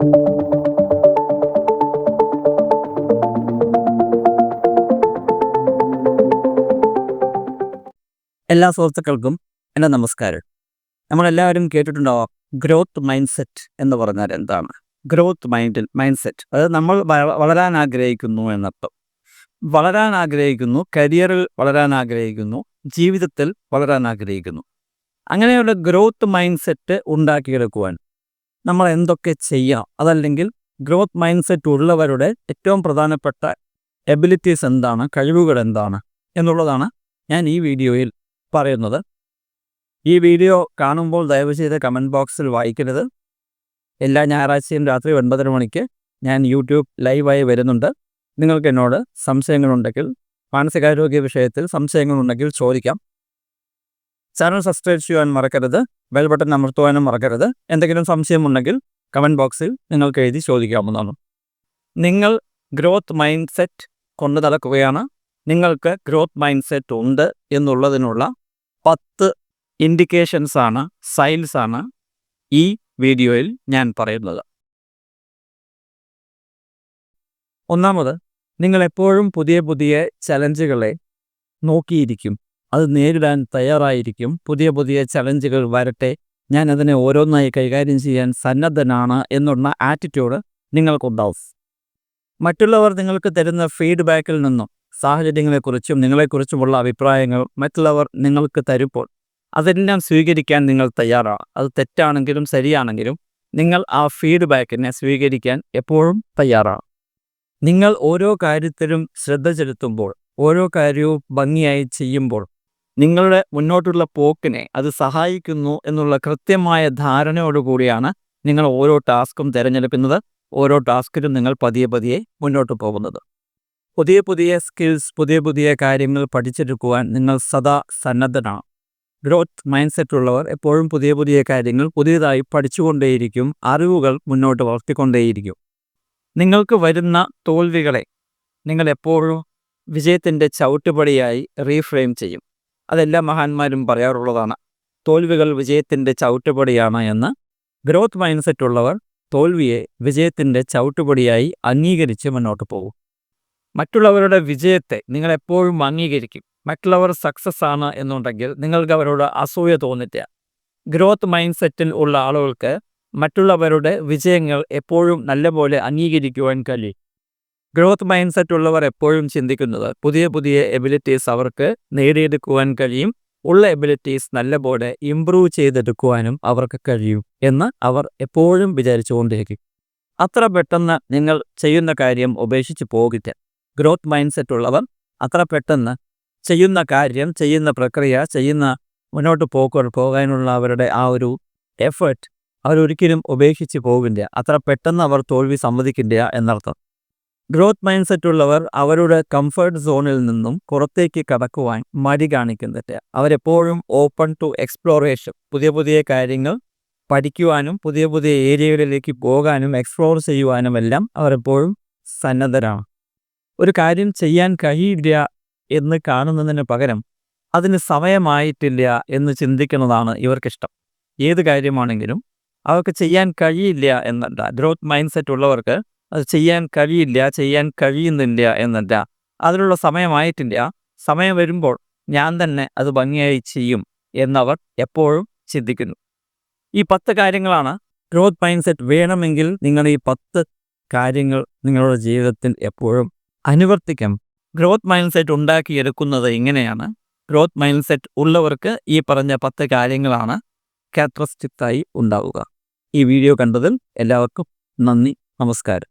എല്ലാ സുഹൃത്തുക്കൾക്കും എൻ്റെ നമസ്കാരം. നമ്മളെല്ലാവരും കേട്ടിട്ടുണ്ടാവാം ഗ്രോത്ത് മൈൻഡ് സെറ്റ് എന്ന് പറഞ്ഞാൽ എന്താണ്? ഗ്രോത്ത് മൈൻഡ് സെറ്റ് അതായത് നമ്മൾ വളരാൻ ആഗ്രഹിക്കുന്നു എന്നർത്ഥം. വളരാൻ ആഗ്രഹിക്കുന്നു, കരിയറിൽ വളരാൻ ആഗ്രഹിക്കുന്നു, ജീവിതത്തിൽ വളരാൻ ആഗ്രഹിക്കുന്നു. അങ്ങനെയുള്ള ഗ്രോത്ത് മൈൻഡ് സെറ്റ് ഉണ്ടാക്കിയെടുക്കുവാൻ നമ്മൾ എന്തൊക്കെ ചെയ്യാം? അതല്ലെങ്കിൽ ഗ്രോത്ത് മൈൻഡ് സെറ്റ് ഉള്ളവരുടെ ഏറ്റവും പ്രധാനപ്പെട്ട എബിലിറ്റീസ് എന്താണ്, കഴിവുകൾ എന്താണ് എന്നുള്ളതാണ് ഞാൻ ഈ വീഡിയോയിൽ പറയുന്നത്. ഈ വീഡിയോ കാണുമ്പോൾ ദയവ് ചെയ്ത് കമൻറ്റ് ബോക്സിൽ വായിക്കരുത്. എല്ലാ ഞായറാഴ്ചയും രാത്രി 9:30 മണിക്ക് ഞാൻ യൂട്യൂബ് ലൈവായി വരുന്നുണ്ട്. നിങ്ങൾക്ക് എന്നോട് സംശയങ്ങളുണ്ടെങ്കിൽ, മാനസികാരോഗ്യ വിഷയത്തിൽ സംശയങ്ങളുണ്ടെങ്കിൽ ചോദിക്കാം. ചാനൽ സബ്സ്ക്രൈബ് ചെയ്യാൻ മറക്കരുത്, ബെൽ ബട്ടൺ അമർത്തുവാനും മറക്കരുത്. എന്തെങ്കിലും സംശയമുണ്ടെങ്കിൽ കമൻറ്റ് ബോക്സിൽ നിങ്ങൾക്ക് എഴുതി ചോദിക്കാവുന്നതാണ്. നിങ്ങൾ ഗ്രോത്ത് മൈൻഡ് സെറ്റ് കൊണ്ടു നടക്കുകയാണ്, നിങ്ങൾക്ക് ഗ്രോത്ത് മൈൻഡ് സെറ്റ് ഉണ്ട് എന്നുള്ളതിനുള്ള 10 ഇൻഡിക്കേഷൻസാണ്, സൈൻസാണ് ഈ വീഡിയോയിൽ ഞാൻ പറയുന്നത്. ഒന്നാമത്, നിങ്ങൾ എപ്പോഴും പുതിയ പുതിയ ചലഞ്ചുകളെ നോക്കിയിരിക്കും, അത് നേരിടാൻ തയ്യാറായിരിക്കും. പുതിയ പുതിയ ചലഞ്ചുകൾ വരട്ടെ, ഞാൻ അതിനെ ഓരോന്നായി കൈകാര്യം ചെയ്യാൻ സന്നദ്ധനാണ് എന്നുള്ള ആറ്റിറ്റ്യൂഡ് നിങ്ങൾക്കുണ്ടാവും. മറ്റുള്ളവർ നിങ്ങൾക്ക് തരുന്ന ഫീഡ്ബാക്കിൽ നിന്നും സാഹചര്യങ്ങളെക്കുറിച്ചും നിങ്ങളെക്കുറിച്ചുമുള്ള അഭിപ്രായങ്ങൾ മറ്റുള്ളവർ നിങ്ങൾക്ക് തരുമ്പോൾ അതെല്ലാം സ്വീകരിക്കാൻ നിങ്ങൾ തയ്യാറാണ്. അത് തെറ്റാണെങ്കിലും ശരിയാണെങ്കിലും നിങ്ങൾ ആ ഫീഡ്ബാക്കിനെ സ്വീകരിക്കാൻ എപ്പോഴും തയ്യാറാണ്. നിങ്ങൾ ഓരോ കാര്യത്തിലും ശ്രദ്ധ ചെലുത്തുമ്പോൾ, ഓരോ കാര്യവും ഭംഗിയായി ചെയ്യുമ്പോൾ നിങ്ങളുടെ മുന്നോട്ടുള്ള പോക്കിനെ അത് സഹായിക്കുന്നു എന്നുള്ള കൃത്യമായ ധാരണയോടുകൂടിയാണ് നിങ്ങൾ ഓരോ ടാസ്കും തിരഞ്ഞെടുക്കുന്നത്. ഓരോ ടാസ്കിലും നിങ്ങൾ പതിയെ പതിയെ മുന്നോട്ട് പോകുന്നത്. പുതിയ പുതിയ സ്കിൽസ്, പുതിയ പുതിയ കാര്യങ്ങൾ പഠിച്ചെടുക്കുവാൻ നിങ്ങൾ സദാ സന്നദ്ധനാണ്. ഗ്രോത്ത് മൈൻഡ് സെറ്റ് ഉള്ളവർ എപ്പോഴും പുതിയ പുതിയ കാര്യങ്ങൾ പുതിയതായി പഠിച്ചുകൊണ്ടേയിരിക്കും, അറിവുകൾ മുന്നോട്ട് വളർത്തിക്കൊണ്ടേയിരിക്കും. നിങ്ങൾക്ക് വരുന്ന തോൽവികളെ നിങ്ങൾ എപ്പോഴും വിജയത്തിൻ്റെ ചവിട്ടുപടിയായി റീഫ്രെയിം ചെയ്യും. അതെല്ലാ മഹാന്മാരും പറയാറുള്ളതാണ്, തോൽവികൾ വിജയത്തിൻ്റെ ചവിട്ടുപടിയാണ് എന്ന്. ഗ്രോത്ത് മൈൻഡ് സെറ്റ് ഉള്ളവർ തോൽവിയെ വിജയത്തിൻ്റെ ചവിട്ടുപടിയായി അംഗീകരിച്ച് മുന്നോട്ട് പോകും. മറ്റുള്ളവരുടെ വിജയത്തെ നിങ്ങൾ എപ്പോഴും അംഗീകരിക്കും. മറ്റുള്ളവർ സക്സസ് ആണ് എന്നുണ്ടെങ്കിൽ നിങ്ങൾക്ക് അവരോട് അസൂയ തോന്നില്ല. ഗ്രോത്ത് മൈൻഡ് സെറ്റിൽ ഉള്ള ആളുകൾക്ക് മറ്റുള്ളവരുടെ വിജയങ്ങൾ എപ്പോഴും നല്ലപോലെ അംഗീകരിക്കുവാൻ കഴിയും. ഗ്രോത്ത് മൈൻഡ് സെറ്റ് ഉള്ളവർ എപ്പോഴും ചിന്തിക്കുന്നത് പുതിയ പുതിയ എബിലിറ്റീസ് അവർക്ക് നേടിയെടുക്കുവാൻ കഴിയും, ഉള്ള എബിലിറ്റീസ് നല്ലപോലെ ഇംപ്രൂവ് ചെയ്തെടുക്കുവാനും അവർക്ക് കഴിയും എന്ന് അവർ എപ്പോഴും വിചാരിച്ചുകൊണ്ടിരിക്കും. അത്ര പെട്ടെന്ന് നിങ്ങൾ ചെയ്യുന്ന കാര്യം ഉപേക്ഷിച്ച് പോകില്ല. ഗ്രോത്ത് മൈൻഡ് സെറ്റ് ഉള്ളവർ അത്ര പെട്ടെന്ന് ചെയ്യുന്ന കാര്യം, ചെയ്യുന്ന പ്രക്രിയ, ചെയ്യുന്ന മുന്നോട്ട് പോകാനുള്ള അവരുടെ ആ ഒരു എഫേർട്ട് അവരൊരിക്കലും ഉപേക്ഷിച്ച് പോകില്ല. അത്ര പെട്ടെന്ന് അവർ തോൽവി സമ്മതിക്കില്ല എന്നർത്ഥം. ഗ്രോത്ത് മൈൻഡ് സെറ്റ് ഉള്ളവർ അവരുടെ കംഫർട്ട് സോണിൽ നിന്നും പുറത്തേക്ക് കടക്കുവാൻ മടി കാണിക്കുന്നില്ല. അവരെപ്പോഴും ഓപ്പൺ ടു എക്സ്പ്ലോറേഷൻ, പുതിയ പുതിയ കാര്യങ്ങൾ പഠിക്കുവാനും പുതിയ പുതിയ ഏരിയകളിലേക്ക് പോകാനും എക്സ്പ്ലോർ ചെയ്യുവാനും എല്ലാം അവരെപ്പോഴും സന്നദ്ധരാണ്. ഒരു കാര്യം ചെയ്യാൻ കഴിയില്ല എന്ന് കാണുന്നതിന് പകരം അതിന് സമയമായിട്ടില്ല എന്ന് ചിന്തിക്കുന്നതാണ് ഇവർക്കിഷ്ടം. ഏത് കാര്യമാണെങ്കിലും അവർക്ക് ചെയ്യാൻ കഴിയില്ല എന്നല്ല. ഗ്രോത്ത് മൈൻഡ് സെറ്റ് ഉള്ളവർക്ക് അത് ചെയ്യാൻ കഴിയില്ല, ചെയ്യാൻ കഴിയുന്നില്ല എന്നല്ല, അതിനുള്ള സമയമായിട്ടില്ല, സമയം വരുമ്പോൾ ഞാൻ തന്നെ അത് ഭംഗിയായി ചെയ്യും എന്നവർ എപ്പോഴും ചിന്തിക്കുന്നു. ഈ 10 കാര്യങ്ങളാണ് ഗ്രോത്ത് മൈൻഡ് സെറ്റ് വേണമെങ്കിൽ നിങ്ങൾ ഈ 10 കാര്യങ്ങൾ നിങ്ങളുടെ ജീവിതത്തിൽ എപ്പോഴും അനുവർത്തിക്കാം. ഗ്രോത്ത് മൈൻഡ് സെറ്റ് ഉണ്ടാക്കിയെടുക്കുന്നത് ഇങ്ങനെയാണ്. ഗ്രോത്ത് മൈൻഡ് സെറ്റ് ഉള്ളവർക്ക് ഈ പറഞ്ഞ 10 കാര്യങ്ങളാണ് ക്യാരക്ടറിസ്റ്റിക്സായി ഉണ്ടാവുക. ഈ വീഡിയോ കണ്ടതിൽ എല്ലാവർക്കും നന്ദി, നമസ്കാരം.